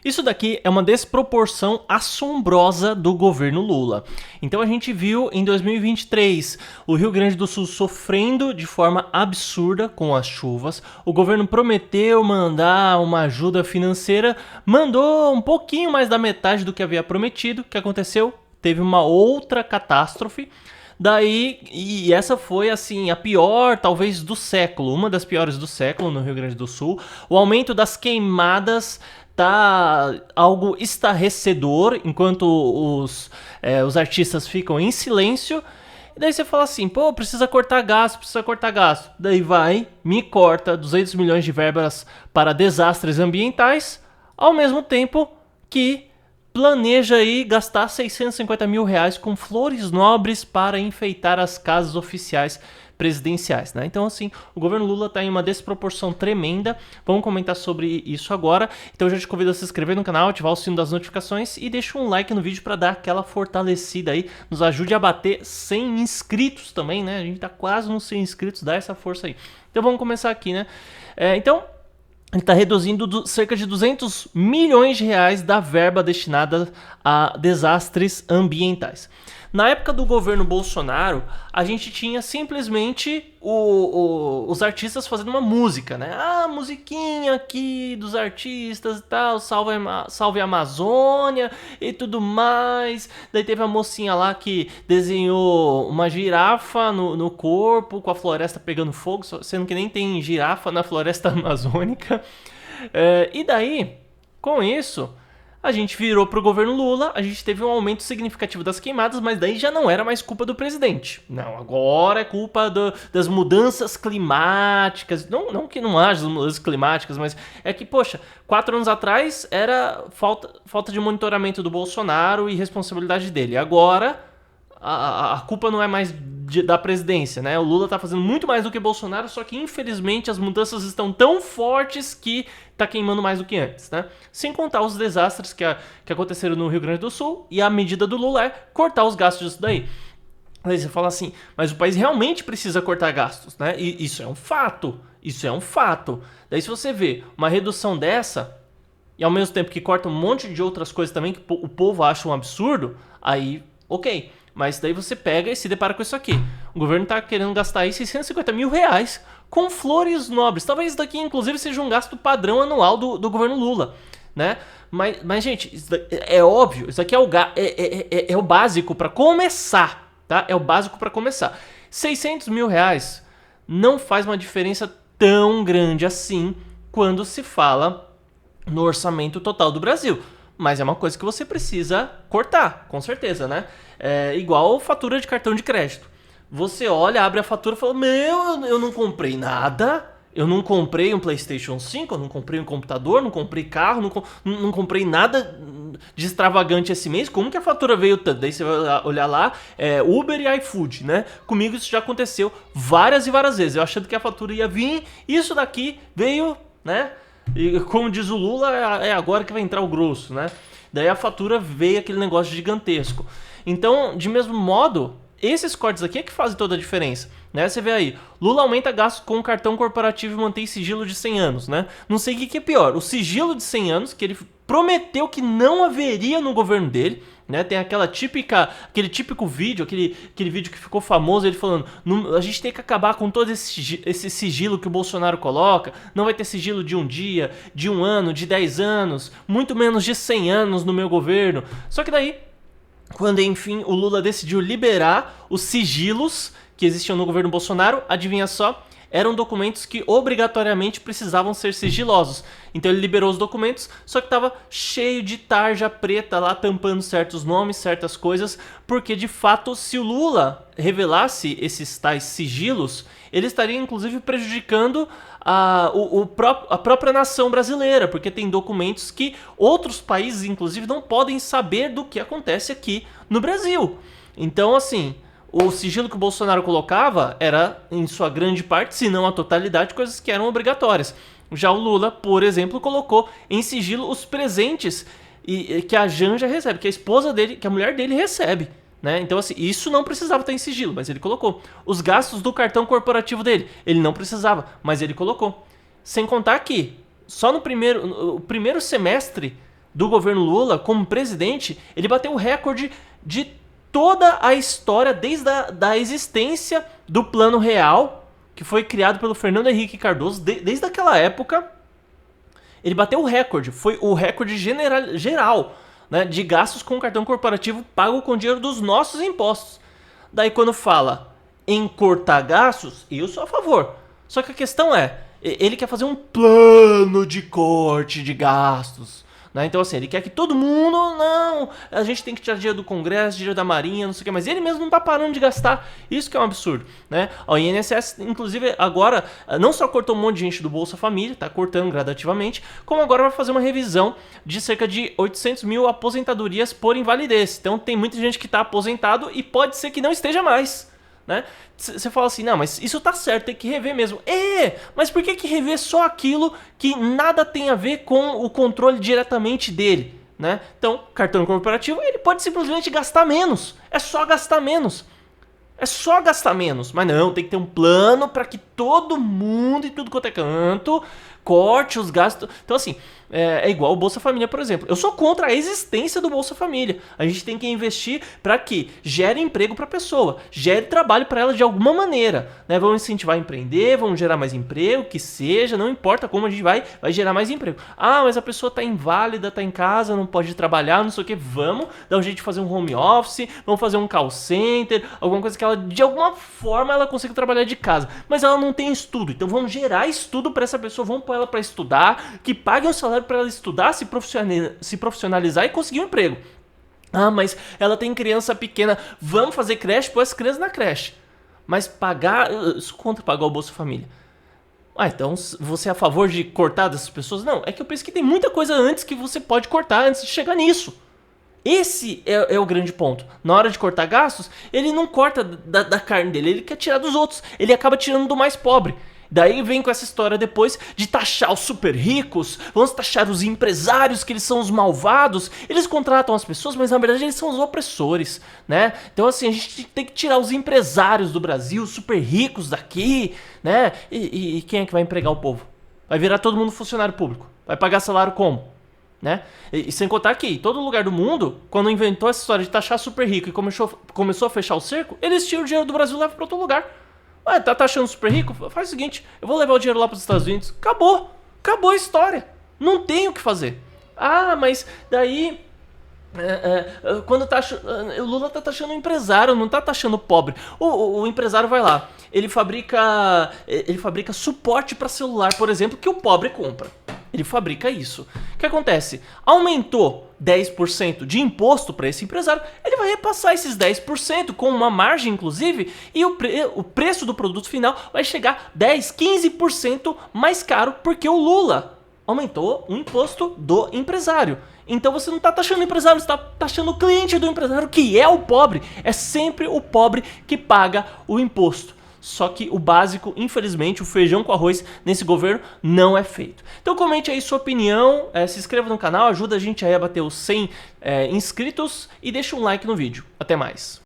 Isso daqui é uma desproporção assombrosa do governo Lula. Então a gente viu em 2023 o Rio Grande do Sul sofrendo de forma absurda com as chuvas. O governo prometeu mandar uma ajuda financeira, mandou um pouquinho mais da metade do que havia prometido. O que aconteceu? Teve uma outra catástrofe. Daí, e essa foi assim a pior, talvez do século, uma das piores do século no Rio Grande do Sul. O aumento das queimadas tá algo estarrecedor, enquanto os artistas ficam em silêncio. E daí você fala assim, pô, precisa cortar gasto, precisa cortar gasto. Daí vai, me corta 200 milhões de verbas para desastres ambientais, ao mesmo tempo que planeja aí gastar 650 mil reais com flores nobres para enfeitar as casas oficiais presidenciais, né? Então, assim, o governo Lula está em uma desproporção tremenda. Vamos comentar sobre isso agora. Então, eu já te convido a se inscrever no canal, ativar o sino das notificações e deixa um like no vídeo para dar aquela fortalecida aí. Nos ajude a bater 100 inscritos também, né? A gente tá quase nos 100 inscritos, dá essa força aí. Então, vamos começar aqui, né? Então, ele está reduzindo cerca de 200 milhões de reais da verba destinada a desastres ambientais. Na época do governo Bolsonaro, a gente tinha simplesmente os artistas fazendo uma música, né? Ah, musiquinha aqui dos artistas e tal, salve a Amazônia e tudo mais. Daí teve a mocinha lá que desenhou uma girafa no corpo, com a floresta pegando fogo, sendo que nem tem girafa na floresta amazônica. E daí, com isso, a gente virou pro governo Lula, a gente teve um aumento significativo das queimadas, mas daí já não era mais culpa do presidente. Não, agora é culpa das mudanças climáticas. Não que não haja mudanças climáticas, mas é que, poxa, 4 anos atrás era falta de monitoramento do Bolsonaro e responsabilidade dele. Agora a culpa não é mais da presidência, né? O Lula tá fazendo muito mais do que Bolsonaro, só que infelizmente as mudanças estão tão fortes que tá queimando mais do que antes, né? Sem contar os desastres que aconteceram no Rio Grande do Sul, e a medida do Lula é cortar os gastos disso daí. Aí você fala assim, mas o país realmente precisa cortar gastos, né? E isso é um fato, isso é um fato. Daí se você vê uma redução dessa, e ao mesmo tempo que corta um monte de outras coisas também que o povo acha um absurdo, aí ok. Mas daí você pega e se depara com isso aqui. O governo tá querendo gastar aí 650 mil reais com flores nobres. Talvez isso daqui, inclusive, seja um gasto padrão anual do governo Lula, né? Mas gente, é óbvio, isso aqui é o básico para começar, tá? É o básico para começar. 600 mil reais não faz uma diferença tão grande assim quando se fala no orçamento total do Brasil. Mas é uma coisa que você precisa cortar, com certeza, né? É igual fatura de cartão de crédito. Você olha, abre a fatura e fala, eu não comprei nada, eu não comprei um PlayStation 5, eu não comprei um computador, não comprei carro, não comprei nada de extravagante esse mês, como que a fatura veio tanto? Daí você vai olhar lá, Uber e iFood, né? Comigo isso já aconteceu várias e várias vezes, eu achando que a fatura ia vir, isso daqui veio, né? E como diz o Lula, é agora que vai entrar o grosso, né? Daí a fatura veio aquele negócio gigantesco. Então, de mesmo modo, esses cortes aqui é que fazem toda a diferença, né? Você vê aí, Lula aumenta gastos com cartão corporativo e mantém sigilo de 100 anos, né? Não sei o que é pior, o sigilo de 100 anos, que ele prometeu que não haveria no governo dele, né? Tem aquele típico vídeo, aquele vídeo que ficou famoso, ele falando, a gente tem que acabar com todo esse sigilo que o Bolsonaro coloca, não vai ter sigilo de um dia, de um ano, de 10 anos, muito menos de 100 anos no meu governo. Só que daí, quando enfim o Lula decidiu liberar os sigilos que existiam no governo Bolsonaro, adivinha só? Eram documentos que obrigatoriamente precisavam ser sigilosos. Então ele liberou os documentos, só que estava cheio de tarja preta lá, tampando certos nomes, certas coisas, porque de fato, se o Lula revelasse esses tais sigilos, ele estaria inclusive prejudicando a própria nação brasileira, porque tem documentos que outros países, inclusive, não podem saber do que acontece aqui no Brasil. Então, assim, o sigilo que o Bolsonaro colocava era, em sua grande parte, se não a totalidade, coisas que eram obrigatórias. Já o Lula, por exemplo, colocou em sigilo os presentes que a Janja recebe, que a esposa dele, que a mulher dele recebe, né? Então, assim, isso não precisava estar em sigilo, mas ele colocou. Os gastos do cartão corporativo dele, ele não precisava, mas ele colocou. Sem contar que, só no primeiro semestre do governo Lula como presidente, ele bateu o recorde de toda a história, desde a existência do Plano Real, que foi criado pelo Fernando Henrique Cardoso. Desde aquela época, ele bateu o recorde. Foi o recorde geral, né, de gastos com cartão corporativo pago com dinheiro dos nossos impostos. Daí quando fala em cortar gastos, eu sou a favor. Só que a questão é, ele quer fazer um plano de corte de gastos, né? Então assim, ele quer que todo mundo, não, a gente tem que tirar dinheiro do Congresso, dinheiro da Marinha, não sei o que, mas ele mesmo não tá parando de gastar. Isso que é um absurdo, né? O INSS, inclusive, agora, não só cortou um monte de gente do Bolsa Família, tá cortando gradativamente, como agora vai fazer uma revisão de cerca de 800 mil aposentadorias por invalidez. Então tem muita gente que tá aposentado e pode ser que não esteja mais, né? Você fala assim, não, mas isso tá certo, tem que rever mesmo. Mas por que rever só aquilo que nada tem a ver com o controle diretamente dele, né? Então, cartão corporativo, ele pode simplesmente gastar menos. É só gastar menos. É só gastar menos. Mas não, tem que ter um plano para que todo mundo e tudo quanto é canto corte os gastos. Então, assim, é igual o Bolsa Família, por exemplo. Eu sou contra a existência do Bolsa Família. A gente tem que investir para que gere emprego para a pessoa, gere trabalho para ela de alguma maneira, né? Vamos incentivar a empreender, vamos gerar mais emprego, que seja, não importa como a gente vai gerar mais emprego. Ah, mas a pessoa está inválida, está em casa, não pode trabalhar, não sei o que. Vamos dar um jeito de fazer um home office, vamos fazer um call center, alguma coisa que ela, de alguma forma, ela consiga trabalhar de casa. Mas ela não tem estudo, então vamos gerar estudo para essa pessoa, vamos pôr ela para estudar, que pague um salário para ela estudar, se profissionalizar e conseguir um emprego. Ah, mas ela tem criança pequena, vamos fazer creche, pôr as crianças na creche. Mas pagar, eu sou contra pagar o Bolsa Família. Ah, então você é a favor de cortar dessas pessoas? Não, é que eu penso que tem muita coisa antes que você pode cortar antes de chegar nisso. Esse é o grande ponto. Na hora de cortar gastos, ele não corta da carne dele, ele quer tirar dos outros. Ele acaba tirando do mais pobre. Daí vem com essa história depois de taxar os super ricos, vamos taxar os empresários, que eles são os malvados. Eles contratam as pessoas, mas na verdade eles são os opressores, né? Então assim, a gente tem que tirar os empresários do Brasil, os super ricos daqui, né? E quem é que vai empregar o povo? Vai virar todo mundo funcionário público. Vai pagar salário como? Né? E sem contar que todo lugar do mundo, quando inventou essa história de taxar super rico e começou a fechar o cerco, eles tiram o dinheiro do Brasil e levam para outro lugar. Ué, tá taxando super rico? Faz o seguinte, eu vou levar o dinheiro lá para os Estados Unidos. Acabou a história. Não tem o que fazer. Ah, mas daí quando o Lula tá taxando o empresário, não tá taxando o pobre. O empresário vai lá, ele fabrica suporte para celular, por exemplo, que o pobre compra. Ele fabrica isso. O que acontece? Aumentou 10% de imposto para esse empresário, ele vai repassar esses 10% com uma margem, inclusive, e o preço do produto final vai chegar 10, 15% mais caro, porque o Lula aumentou o imposto do empresário. Então você não está taxando o empresário, você está taxando o cliente do empresário, que é o pobre. É sempre o pobre que paga o imposto. Só que o básico, infelizmente, o feijão com arroz nesse governo não é feito. Então comente aí sua opinião, se inscreva no canal, ajuda a gente aí a bater os 100 inscritos e deixa um like no vídeo. Até mais.